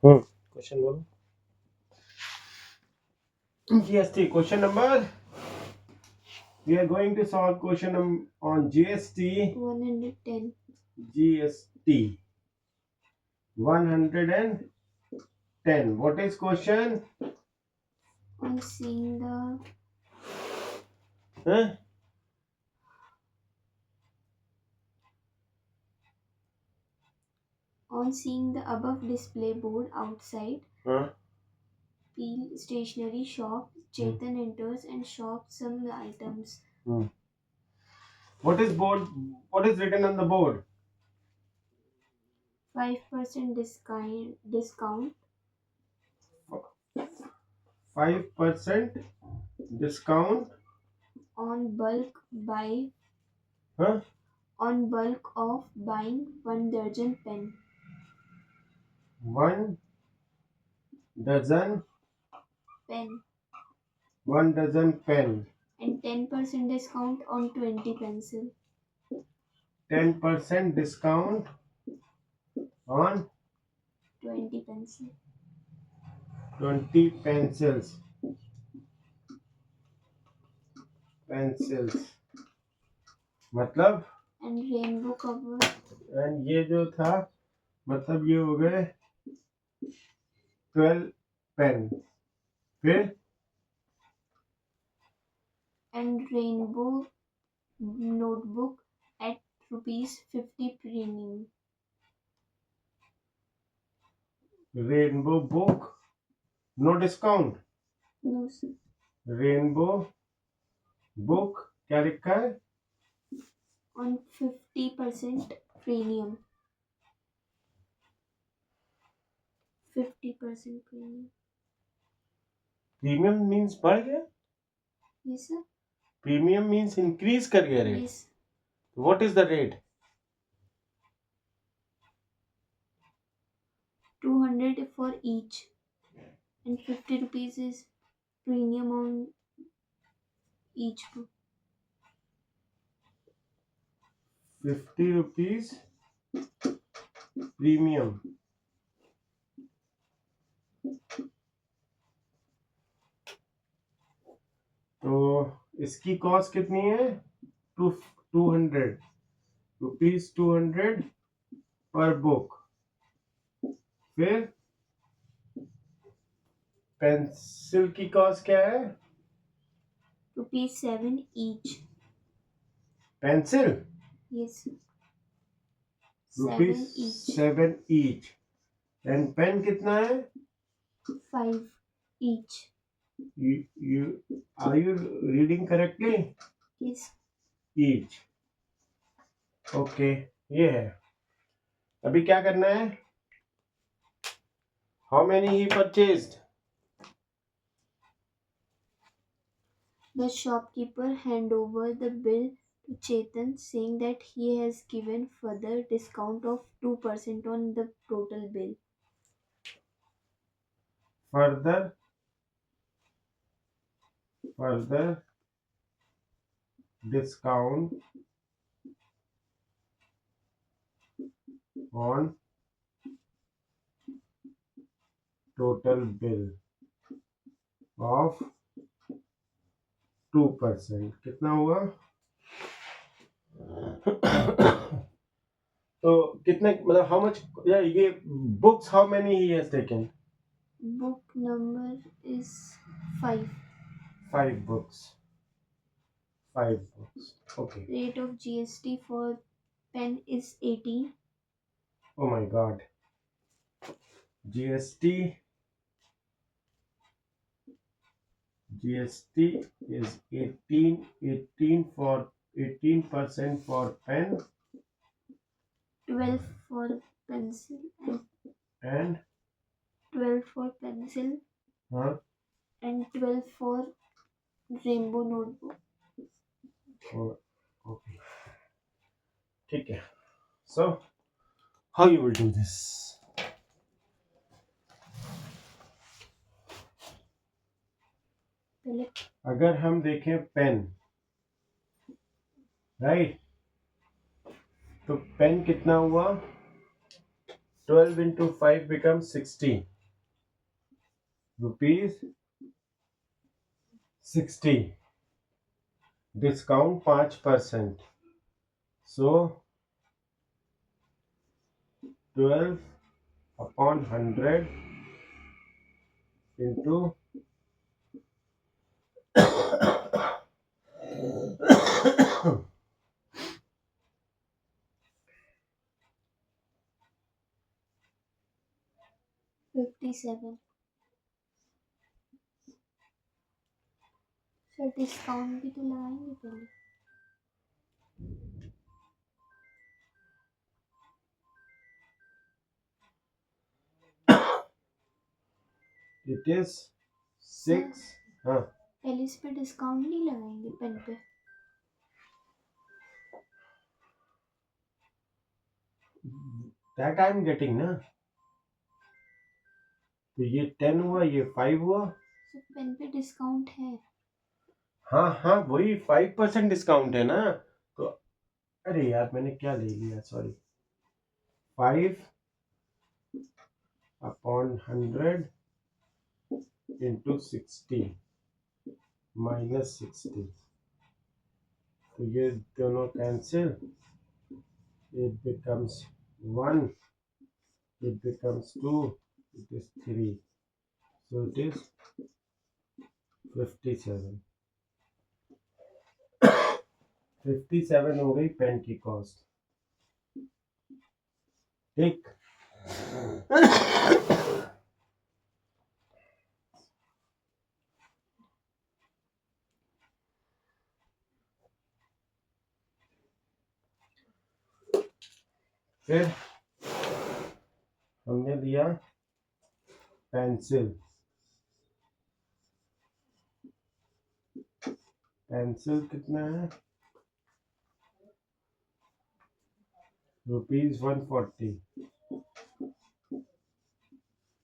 Question बोलो। GST question number. We are going to solve question on GST. 110. GST 110. What is question? On seeing the Huh? on seeing the above display board outside Huh? Peel stationery shop, Chetan enters and shops some items. What is board? What is written on the board? 5% discount 5% discount. on Huh? bulk of buying 1 dozen pen. 1 dozen. Pen 1 dozen pen. and 10% discount on 20 pencil. 10% discount on 20 pencil 20 pencils. मतलब and rainbow cover and ये जो था मतलब ये हो गए 12 pen. फिर and rainbow notebook at ₹50 premium. Rainbow book no discount. No, sir. Rainbow book क्या लिखा है? On 50% premium. 50% premium. Premium means बढ़ गया। Yes, sir. Premium means increase कर गया rate. Yes. What is the rate? 200 for each. And 50 rupees is premium on each book. 50 rupees premium. तो इसकी cost कितनी है? 200 रुपीज 200 पर बुक। फिर पेंसिल की कॉस्ट क्या है? ₹7 each. Pencil Yes. 7 rupees each. 7 each. And pen कितना है? 5 each. you are you reading correctly? Yes. Each. Okay ये है। अभी क्या करना है? How many he purchased? The shopkeeper hand over the bill to Chetan, saying that he has given further discount of 2% on the total bill. Further discount on total bill of 2%। कितना हुआ? तो कितने मतलब हाउ मच ये books how many he has taken? Book number is 5. 5 books. 5 books. Okay. Rate of GST for pen is 18. Oh my god. GST is 18% for pen 12 for pencil and 12 for pencil and 12 for rainbow notebook. Okay. ठीक है। So how you will do this? अगर हम देखें pain right तो pen कितना हुआ? 12 into 5 becomes 16 rupees 60, discount 5%, सो 12/100 into 57. Sir discount भी तो लगाएंगे पहले. It is 6. हाँ, पहले इस पे डिस्काउंट नहीं लगाएंगे पेन पे. दैट आई एम गेटिंग ना. तो ये 10 हुआ, ये 5 हुआ. सर पेन पे डिस्काउंट है. हाँ हाँ, वही 5% डिस्काउंट है ना. तो अरे यार, मैंने क्या ले लिया, सॉरी. 5/100 into 60 minus 60. तो ये दोनों cancel. It becomes 1, it becomes 2, it is 3. So it is 57. 57 हो गई पेन की कॉस्ट. ठीक. फिर हमने लिया पेंसिल. पेंसिल कितना है? रुपीज 140.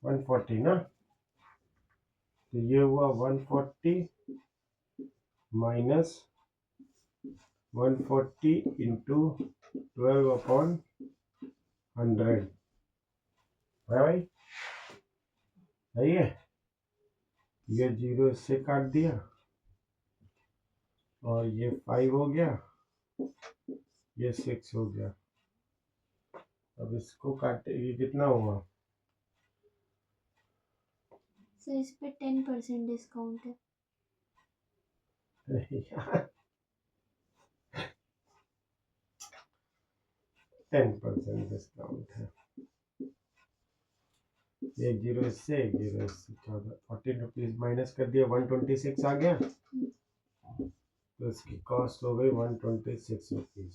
140 ना. तो ये हुआ 140 माइनस 140 इंटू 12/100 है भाई. सही है. ये 0 इससे काट दिया और ये 5 हो गया, ये 6 हो गया. अब इसको काटे, ये कितना हुआ? सर इस पे 10% डिस्काउंट है. 10% डिस्काउंट है. एक जीरो इससे, एक जीरो इससे, 14 रुपीज माइनस कर दिया, 126 आ गया. तो इसकी कॉस्ट हो गई 126 रुपीज.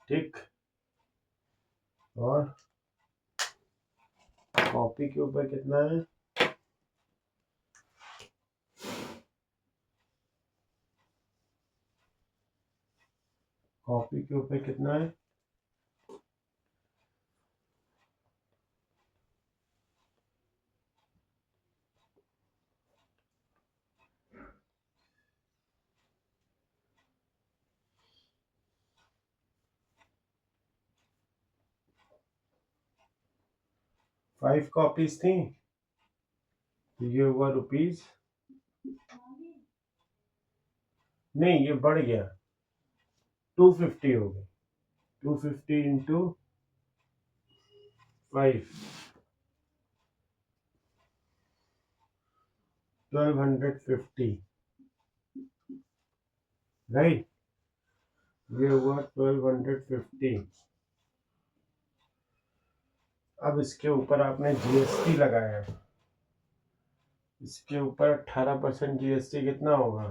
ठीक. और कॉपी के ऊपर कितना है? कॉपी के ऊपर कितना है? फाइव कॉपीज थी, तो ये हुआ रुपीज, नहीं ये बढ़ गया, 250 हो गई. 250 इंटू 5, 1250. राइट. ये हुआ 1250. अब इसके ऊपर आपने जीएसटी लगाया. इसके ऊपर 18% जीएसटी कितना होगा?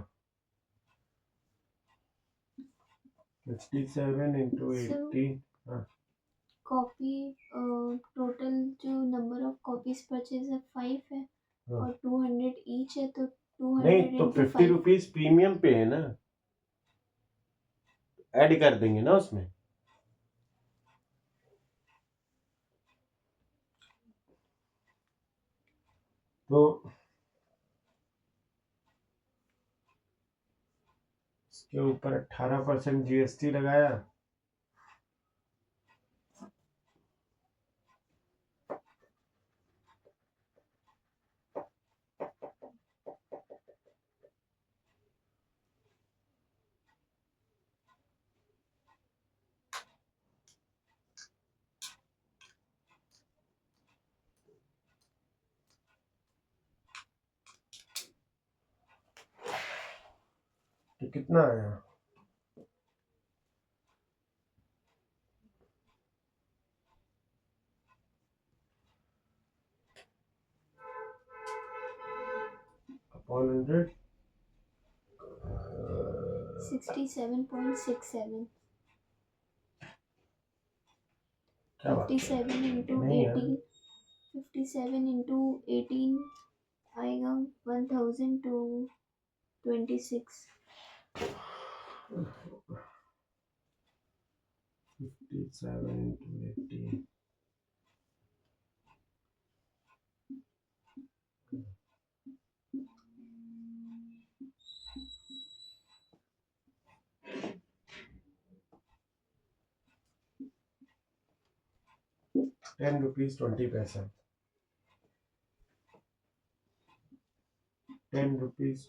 57 इंटू 80. कॉपी टोटल जो नंबर ऑफ कॉपीज परचेज है 5 है. हाँ. और 200 ईच है तो 200 नहीं, तो into 50 5. रुपीज प्रीमियम पे है ना, ऐड कर देंगे ना उसमें. तो इसके ऊपर 18% जीएसटी लगाया. तो कितना आया? अपॉन 100 67.67. क्या बात है? 57 into नहीं यार 18. 57 into 18 आएगा 1226. 57 into 18 10 रुपीज 20 पैसा 10 रुपीज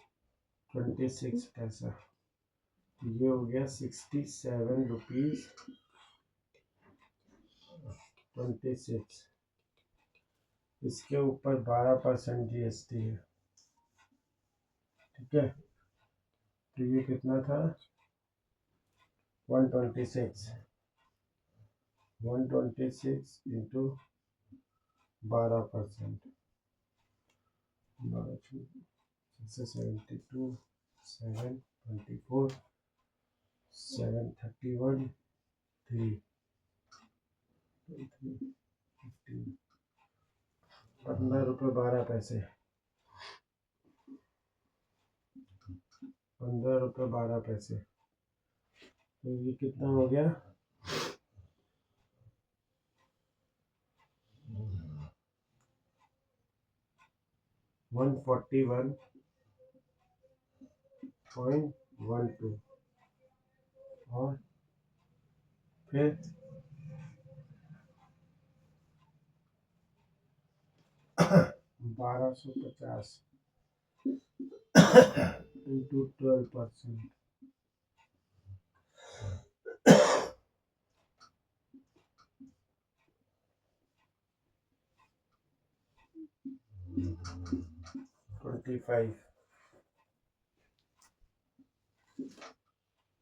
26 पैसा ये हो गया 67 रुपीज 26 इसके ऊपर 12% जीएसटी है ठीक है तो ये कितना था 126 इंटू 12% 72 724 731 3 15 रुपये 12 पैसे 15 रुपये 12 पैसे तो ये कितना हो गया 141.12 और फिर 1250 इंटू 12%. 25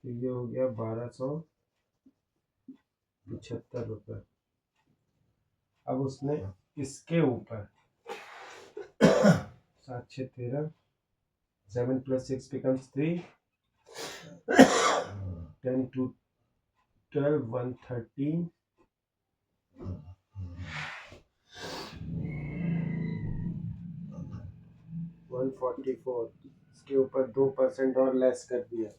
तो ये हो गया 1275 रुपये अब उसने इसके ऊपर 7 6 13 7 plus 6 becomes 3 10 to 12 113 144 इसके ऊपर 2% और लेस कर दिया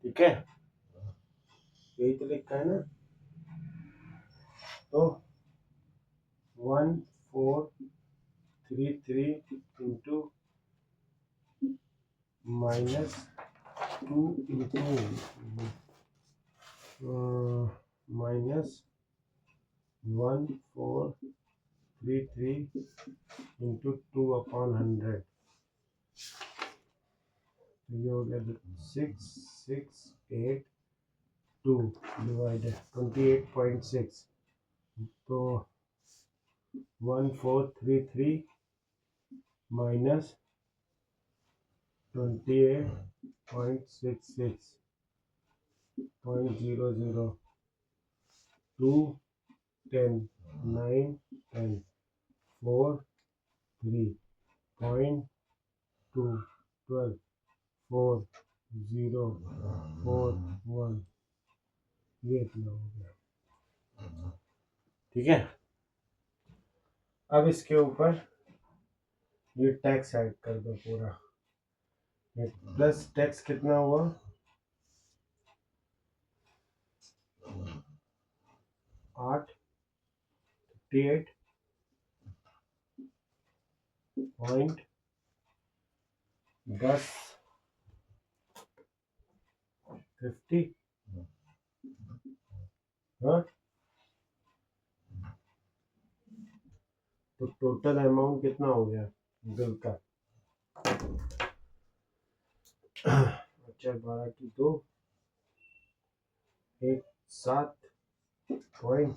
ठीक है यही तो लिखा है ना तो 1433 into minus 2 into minus 1433 into 2/100 ये हो गया 6682 डिवाइडेड 28.6 तो 1433 माइनस 28.66 0.00 2 10 9 10 4 3 point 2 12 4 0 4 1 ये इतना हो गया ठीक है अब इसके ऊपर ये टैक्स ऐड कर दो पूरा प्लस टैक्स कितना हुआ 858.10 50 हाँ तो टोटल अमाउंट कितना हो गया बिल का अच्छा 12 की 2 एक 7.4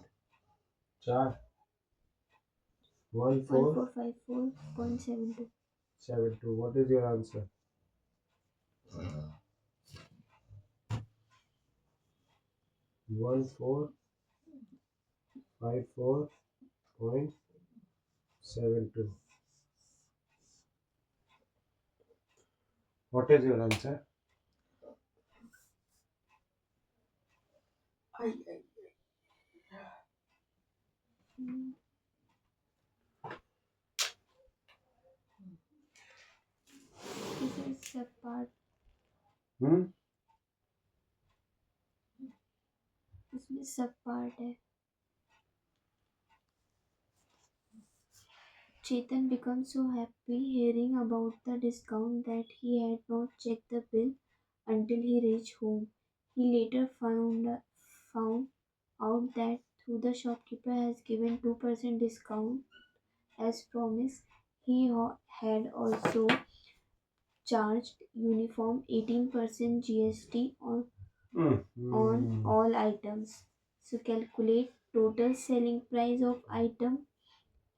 14 1454.72. 72 what is your answer 1454.72. What is your answer? This is a part. Hmm? इसमें सब पार्ट है. Chetan becomes so happy hearing about the discount that he had not checked the bill until he reached home. He later found out that though the shopkeeper has given 2% discount as promised, he had also charged uniform 18% GST on all items. So calculate total selling price of item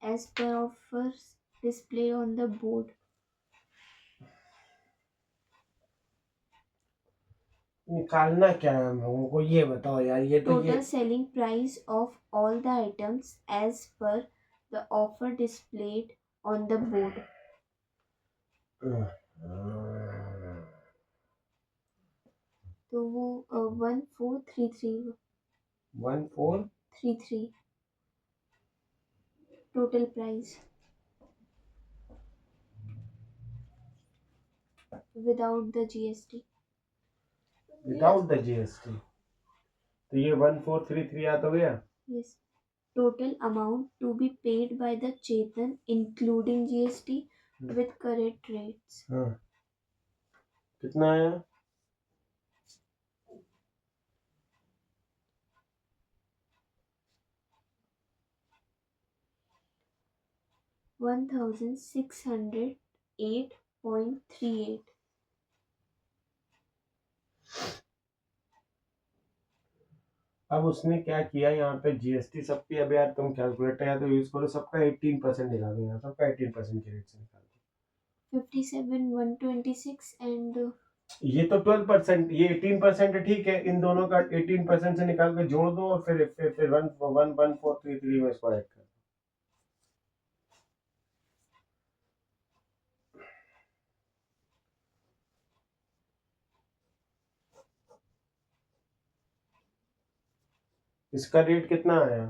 as per offers displayed on the board. निकालना क्या है हमको ये बताओ यार. ये तो Total selling price of all the items as per the offer displayed on the board. तो वो 1433 total price without the GST. Without the GST. तो ये 1433 आ तो गया. Yes. Total amount to be paid by the Chetan including GST with correct rates. हाँ. कितना आया? $1,608.38. अब उसने क्या किया यहाँ पे जीएसटी सबकी. अब यार तुम कैलकुलेटर या तो यूज करो. सबका 18% निकालो. यहाँ सबका 18% के रेट से निकालो. 57,126 and ये तो 12%. ये 18% है. ठीक है. इन दोनों का 18% से निकाल के जोड़ दो और फिर 11433 में इसको ऐड कर. इसका रेट कितना आया?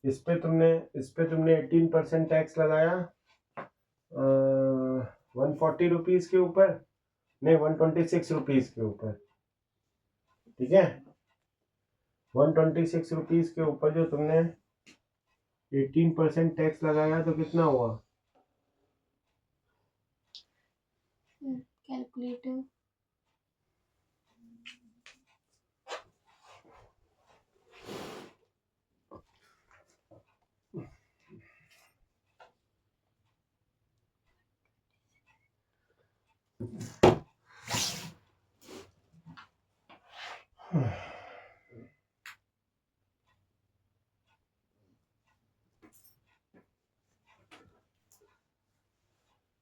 इस पे तुमने 18% टैक्स लगाया 140 रुपीज के ऊपर. नहीं, 126 रुपीज के ऊपर. ठीक है. 126 रुपीज के ऊपर जो तुमने 18% टैक्स लगाया तो कितना हुआ? calculator.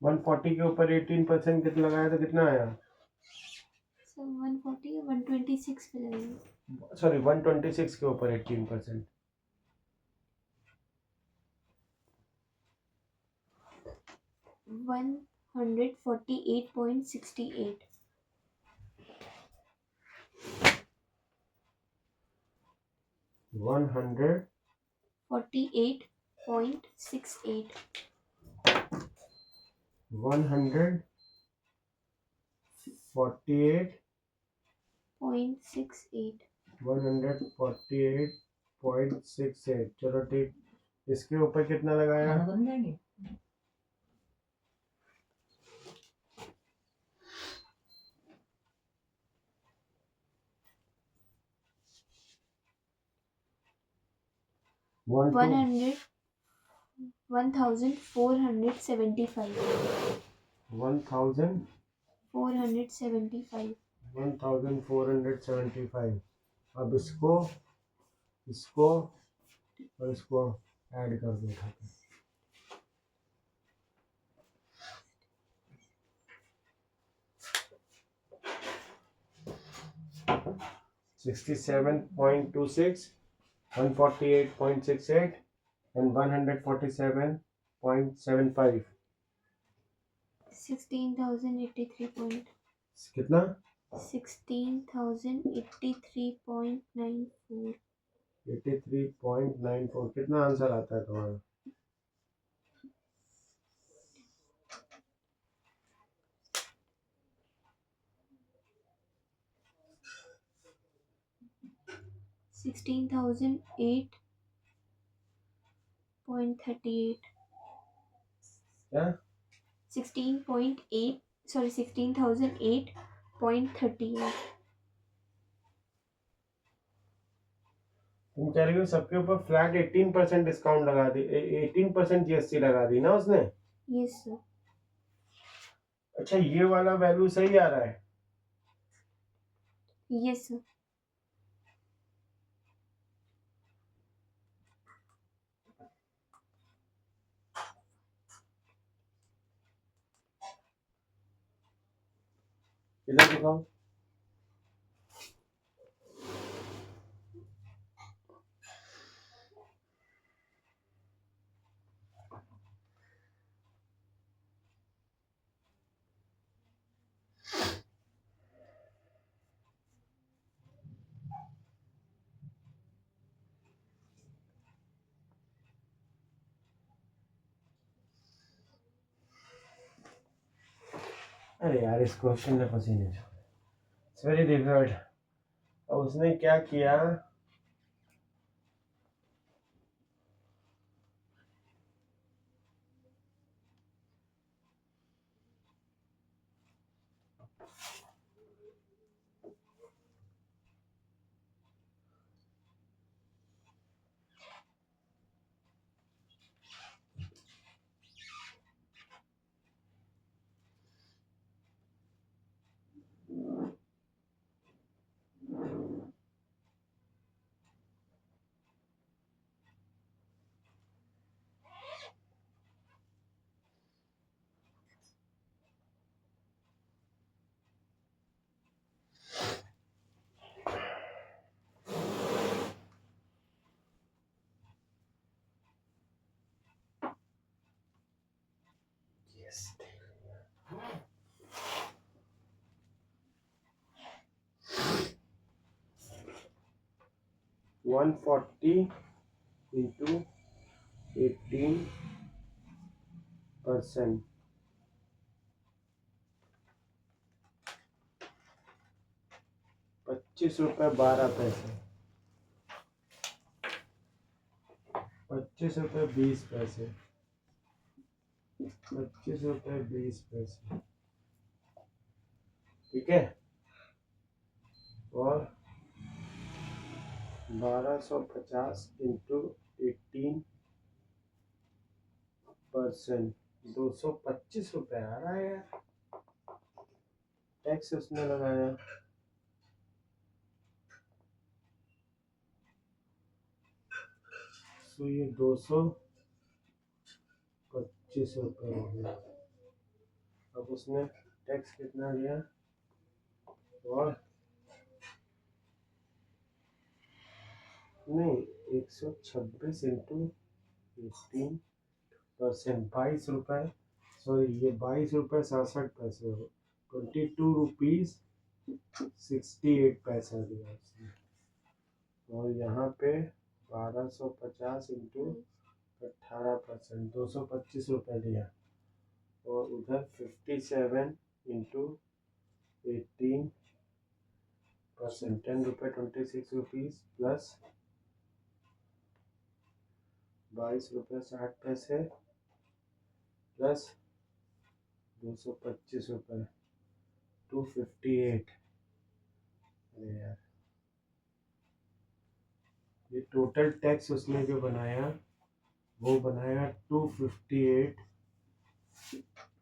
वन 140 के ऊपर 18% कितना लगाया तो कितना आया? So 140 126 पे लगेगा. सॉरी, 126 के ऊपर 18%. 148.68. 48.68. 148. 0.68. 148.68. चलो ठीक. इसके ऊपर कितना लगाया? 1,475. 1475. अब इसको और इसको ऐड कर दो. 67.26, 148.68 and 147.75. 16,083 कितना? 16,083.94. 83.94. कितना आंसर आता है तुम्हारा? $16,008.38. क्या? 16.8, sorry, 16,008.38. तुम कह रही हो सबके ऊपर फ्लैट 18% डिस्काउंट लगा दी, 18% जीएसटी लगा दी ना उसने? Yes, sir. अच्छा, ये वाला वैल्यू सही आ रहा है? Yes, sir. इधर दिखाओ। अरे यार, इस क्वेश्चन में पसीने छोड़े। It's very difficult. अब उसने क्या किया, yes, 140 into 18%, 25 रुपये 12 पैसे, 25 रुपये 20 पैसे, 25 रुपये 20 पैसे, ठीक है। और 1250 इंटू 18%, 225 रुपये आ रहा है यार, टैक्स उसने लगाया। तो ये 225 रुपये हो गया। अब उसने टैक्स कितना लिया, और नहीं, 126 इंटू 18%, 22 रुपये, सॉरी ये 22 रुपये 67 पैसे हो, 22 रुपीज़ 68 पैसा दिया उसने। और यहाँ पे 1250 इंटू 18%, 225 रुपये दिया। और उधर 57 इंटू 18%, 10 रुपये 26 रुपीज़ प्लस 22 रुपये 60 पैसे प्लस 225 रुपये, 258। अरे यार, ये टोटल टैक्स उसने जो बनाया वो बनाया 258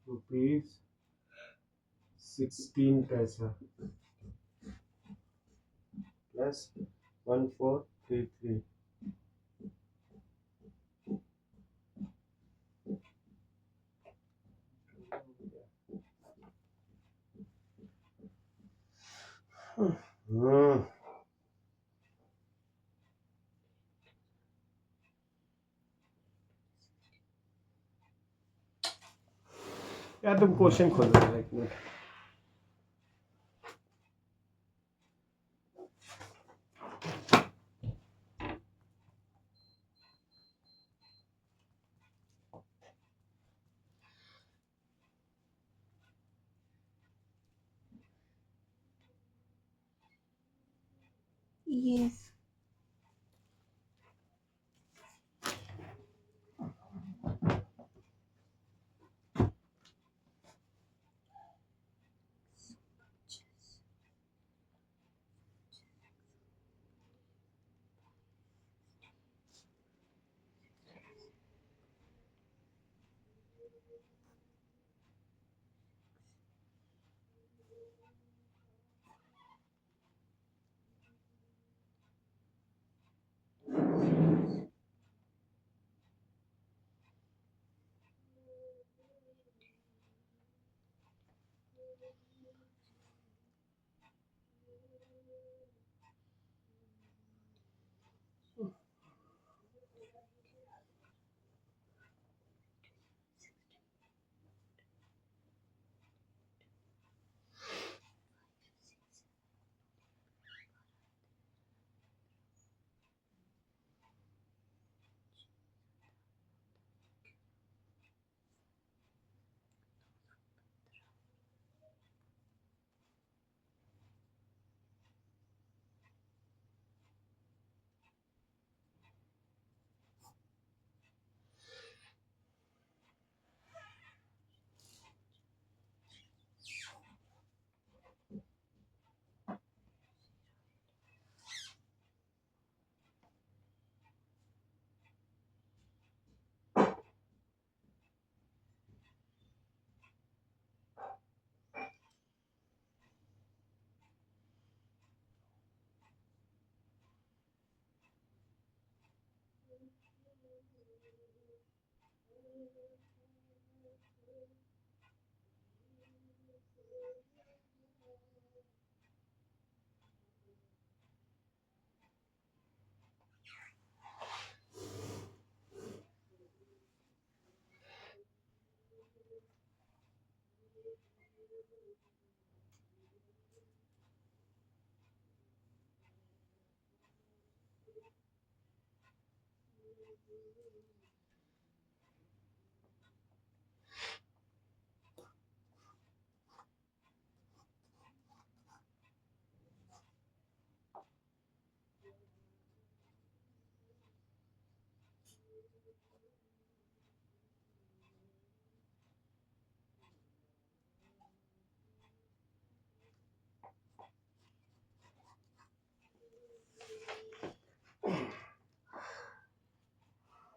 रुपीज़ 16 पैसा प्लस 1433। यार तुम क्वेश्चन खोल रहे हो, एक मिनट। Yes.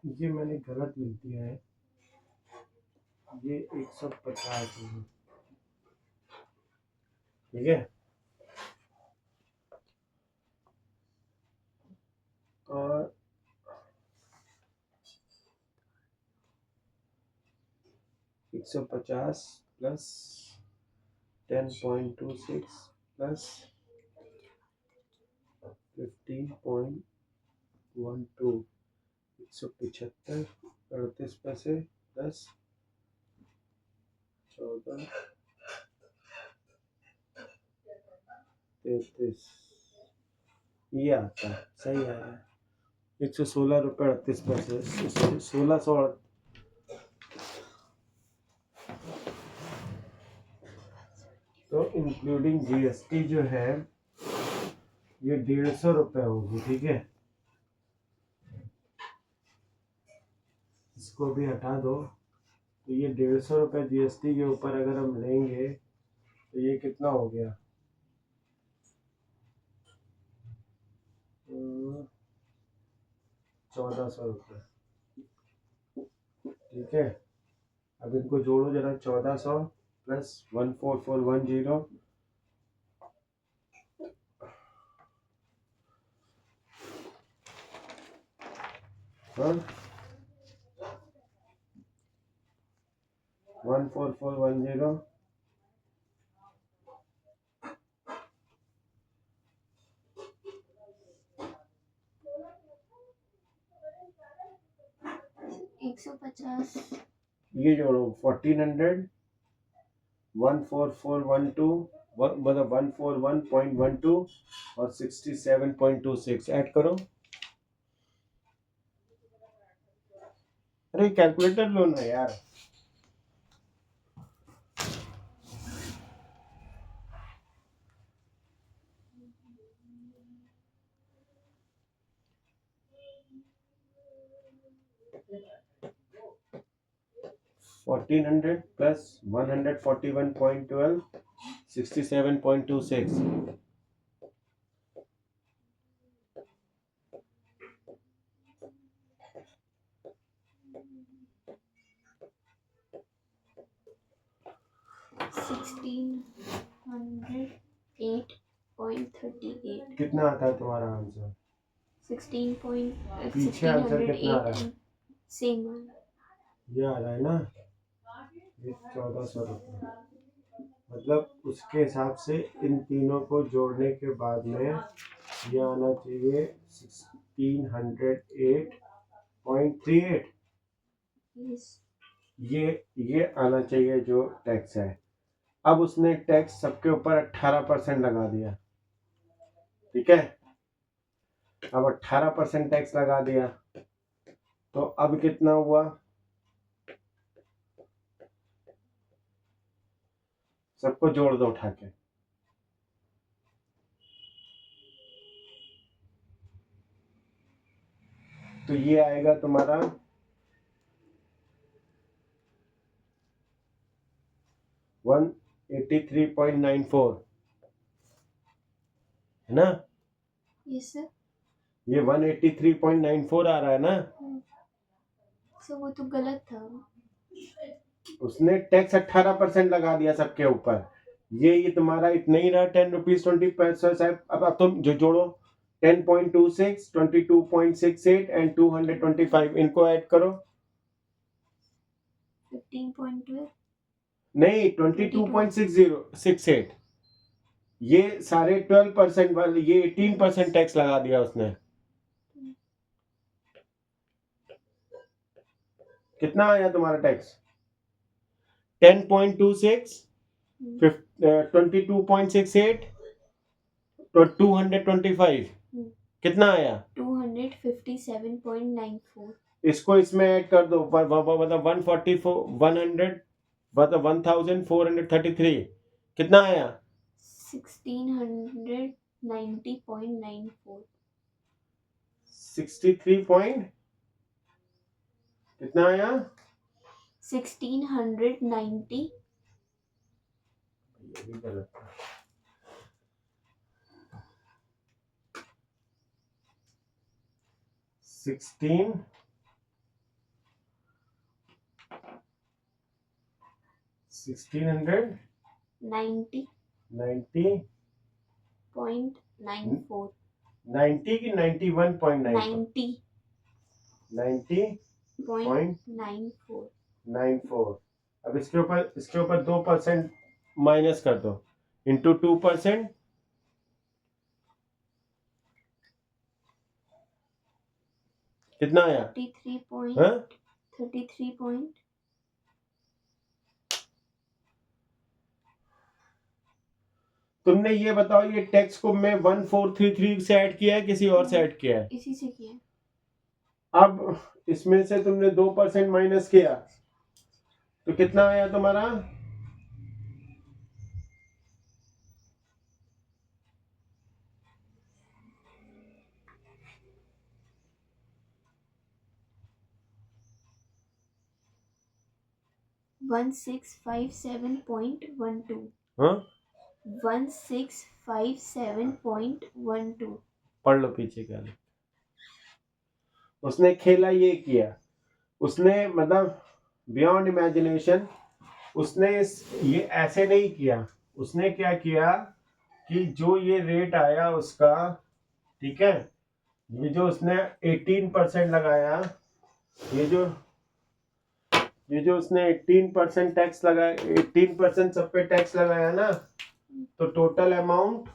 ये मैंने गलत लिख दिया है, ये 150 है, ठीक है। और 150 प्लस 10.26 प्लस 15.12, 175 38 पैसे प्लस 14.33, ये आता है, सही आया। 116 रुपये 38 पैसे, 1600। तो इंक्लूडिंग जीएसटी जो है ये 150 रुपये होगी, ठीक है। इसको भी हटा दो, तो ये 150 रुपये जीएसटी के ऊपर अगर हम लेंगे तो ये कितना हो गया, 1400 रुपये, ठीक है। अब इनको जोड़ो जरा, 1400 प्लस 14410 और 14410 150 ये जोड़ो 1400 14412 मतलब 141.12 और 67.26 ऐड करो। अरे कैलकुलेटर लो ना यार। 1400 plus 141.12 67.26। 1608.38। कितना आता है तुम्हारा आंसर? 16 point पीछे आंसर कितना आ रहा 1608 है? सेम। ये आ रहा है ना, ये 1400 रुपये। मतलब उसके हिसाब से इन तीनों को जोड़ने के बाद में ये आना चाहिए 1608.38। ये आना चाहिए जो टैक्स है। अब उसने टैक्स सबके ऊपर 18% लगा दिया, ठीक है। अब 18% टैक्स लगा दिया तो अब कितना हुआ? सबको जोड़ दो उठा के। तो ये आएगा तुम्हारा 183.94, है ना? Yes sir. ये 183.94 आ रहा है ना। सर वो तो गलत था। उसने टैक्स 18% लगा दिया सबके ऊपर। ये तुम्हारा इतना ही रहा, 10 रुपीज 20 पैसे। अब तुम जो जोड़ो 10.26, 22.68 एंड 225, इनको ऐड करो। 15.12। नहीं, 22.6068। ये सारे 12% वाले, ये 18% टैक्स लगा दिया उसने। कितना आया तुम्हारा टैक्स? 10.26, 22.68, 225। कितना आया? 257.94। इसको इसमें ऐड कर दो, मतलब 144 100 मतलब 1433। कितना आया? 1690.94। 63 पॉइंट कितना आया? 1690। ये भी गलत था। 1600 90 90 .94। 90 की 91.94? 90 90.94। .94। अब इसके ऊपर 2% माइनस कर दो, इंटू 2%। कितना आया? 33 हाँ? 33 पॉइंट। तुमने ये बताओ, ये टैक्स को मैं 1433 से ऐड किया है, किसी और से ऐड किया है? इसी से किया। अब इसमें से तुमने 2% माइनस किया तो कितना आया तुम्हारा? 1657.12। हाँ? 1657.12। पढ़ लो पीछे क्या लिखा। उसने खेला ये किया, उसने मतलब बियॉन्ड इमेजिनेशन। उसने ये ऐसे नहीं किया। उसने क्या किया कि जो ये रेट आया उसका, ठीक है, ये जो उसने 18% लगाया, ये जो उसने 18% टैक्स लगाया, 18% सब पे टैक्स लगाया ना, तो total amount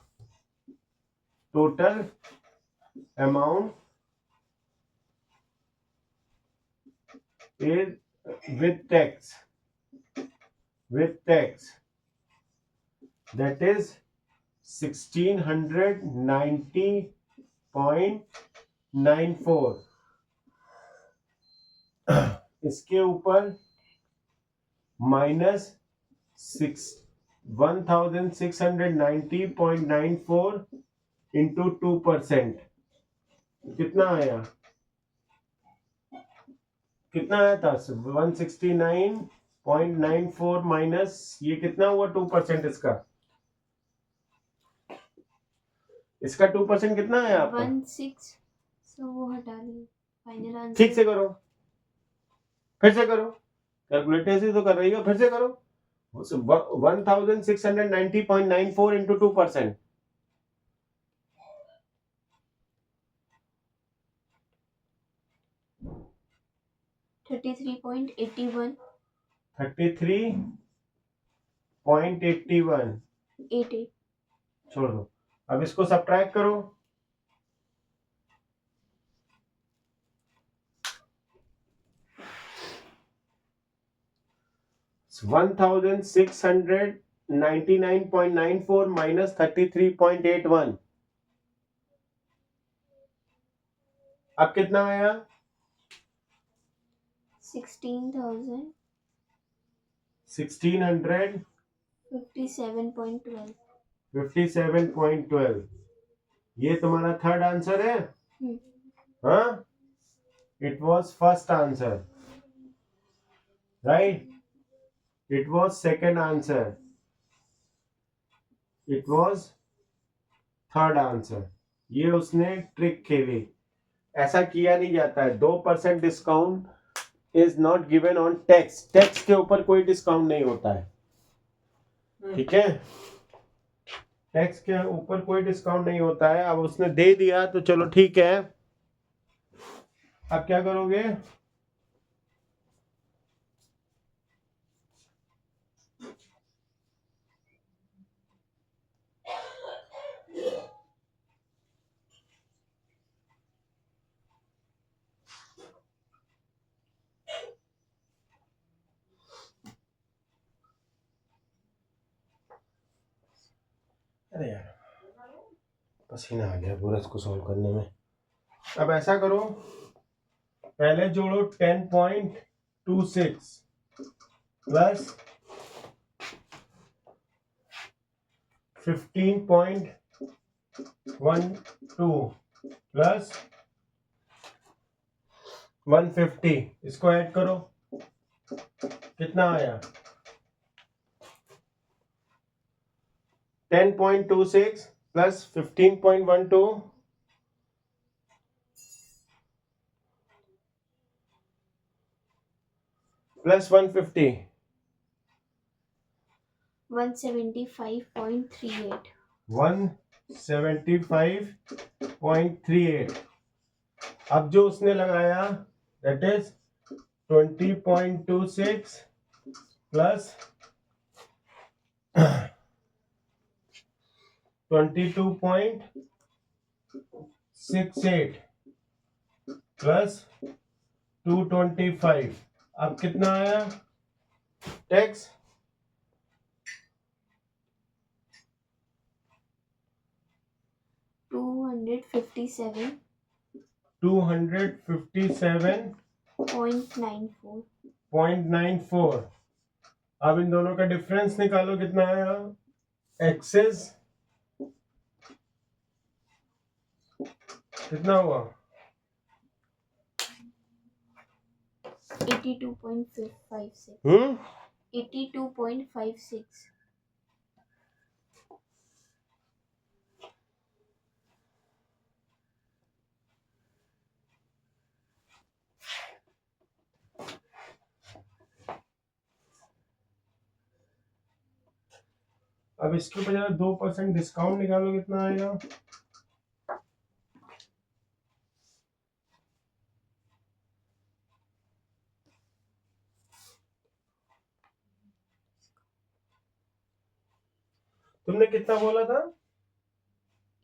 is with tax that is 1690.94. इसके ऊपर माइनस 1690.94 इंटू 2%, कितना आया? कितना आया था? 169.94 माइनस ये कितना हुआ? 2%। इसका 2% कितना आया आपका? 16, so वो हटा दिए, फाइनल आंसर। ठीक से करो, फिर से करो, कैलकुलेटर से तो कर रही हो, फिर से करो। 1690.94 इंटू 2%, 33.81 33.81 88। छोड़ दो। अब इसको सब्ट्रैक्ट करो, $1699.94 minus 33.81, अब कितना आया? 16,000 1657.12। 57.12। ये तुम्हारा थर्ड आंसर है? हाँ, it was first answer, right? It was second answer, it was third answer. ये उसने ट्रिक खेली, ऐसा किया नहीं जाता है। 2% discount is not given on tax, tax के ऊपर कोई डिस्काउंट नहीं होता है, ठीक है? टैक्स के ऊपर कोई डिस्काउंट नहीं होता है। अब उसने दे दिया तो चलो ठीक है, अब क्या करोगे? अरे यार, पसीना आ गया पूरा इसको सॉल्व करने में। अब ऐसा करो, पहले जोड़ो 10.26 प्लस 15.12 प्लस 150, इसको ऐड करो, कितना आया? 10.26 प्लस 15.12 प्लस 150, 175.38। 175.38। अब जो उसने लगाया दैट इज 20.26 प्लस 22.68 प्लस 225, अब कितना आया टैक्स? 257 257.94। अब इन दोनों का डिफरेंस निकालो, कितना आया? एक्सेस कितना हुआ? 82.56। 82.56। अब इसके ऊपर जरा 2% डिस्काउंट निकालो, कितना आएगा? तुमने कितना बोला था?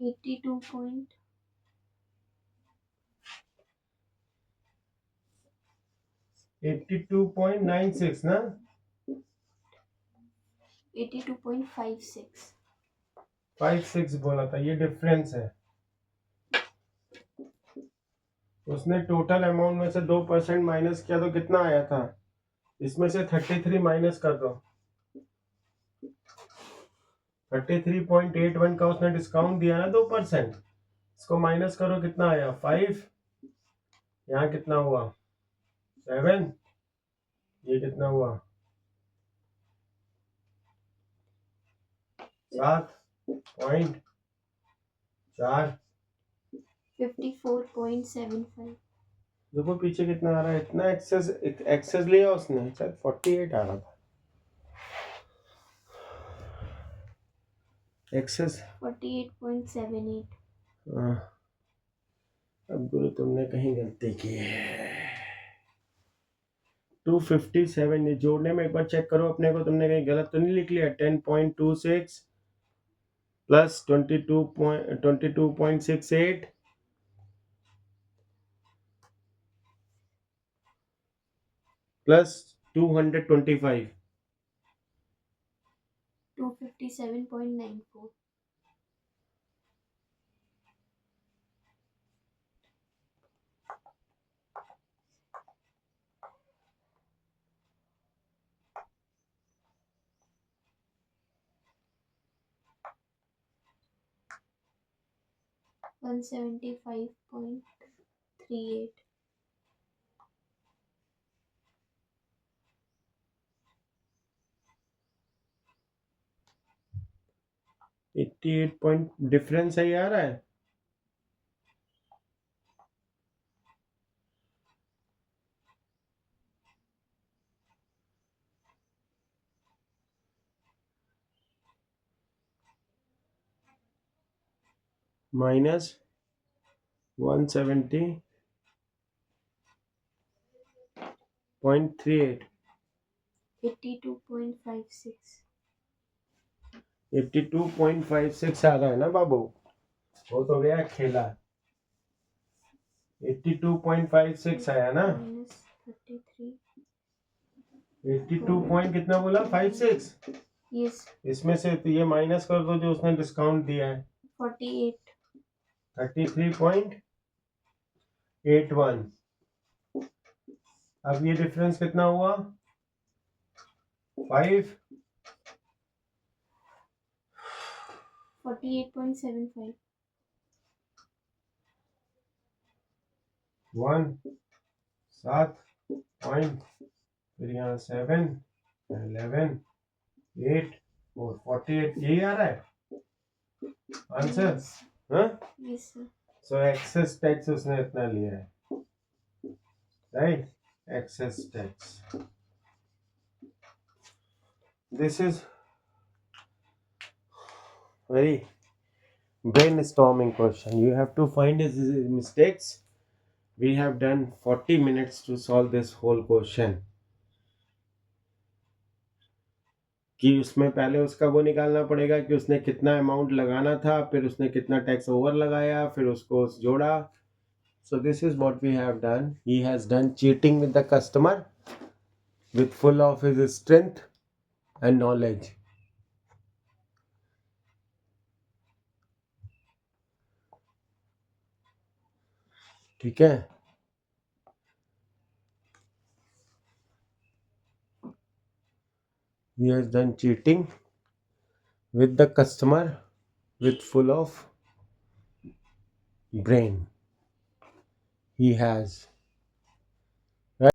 82.96 ना? 82.56। 5-6 बोला था, ये डिफरेंस है। उसने टोटल अमाउंट में से 2% माइनस किया तो कितना आया था? इसमें से 33 माइनस कर दो। 33.81 का उसने डिस्काउंट दिया ना 2%, इसको माइनस करो, कितना आया? 5। यहाँ कितना हुआ? 7। ये कितना हुआ? 7.4। 54.75। देखो पीछे कितना आ रहा है, इतना एक्सेस लिया उसने, शायद 48 आ रहा था एक्सेस। 48.78। अब गुरु तुमने कहीं गलती की है। 257, ये जोड़ने में एक बार चेक करो अपने को, तुमने कहीं गलत तो नहीं लिख लिया? 10.26 प्लस 22.68 प्लस 225। 257.94। 175.38। 88 पॉइंट डिफरेंस सही आ रहा है। माइनस 170.38। 82.56। 82.56 आ रहा है ना बाबू, वो तो गया खेला। 82.56 आया ना। -33। 82 पॉइंट कितना बोला? 56। यस। इसमें से तो ये माइनस कर दो जो उसने डिस्काउंट दिया है। 48। 33.81। अब ये डिफरेंस कितना हुआ? 5। 48.75। 1 7 पॉइंट, फिर यहाँ 7 11 8 और 48, यही आ रहा है आंसर। हाँ, yes sir. So excess tax उसने इतना लिया है, right? Excess tax, this is very brainstorming question. You have to find his mistakes. We have done 40 minutes to solve this whole question. कि उसमें पहले उसका वो निकालना पड़ेगा कि उसने कितना अमाउंट लगाना था, फिर उसने कितना टैक्स ओवर लगाया, फिर उसको जोड़ा। So this is what we have done. He has done cheating with the customer with full of his strength and knowledge. ठीक है, he has done cheating with the customer with full of brain. He has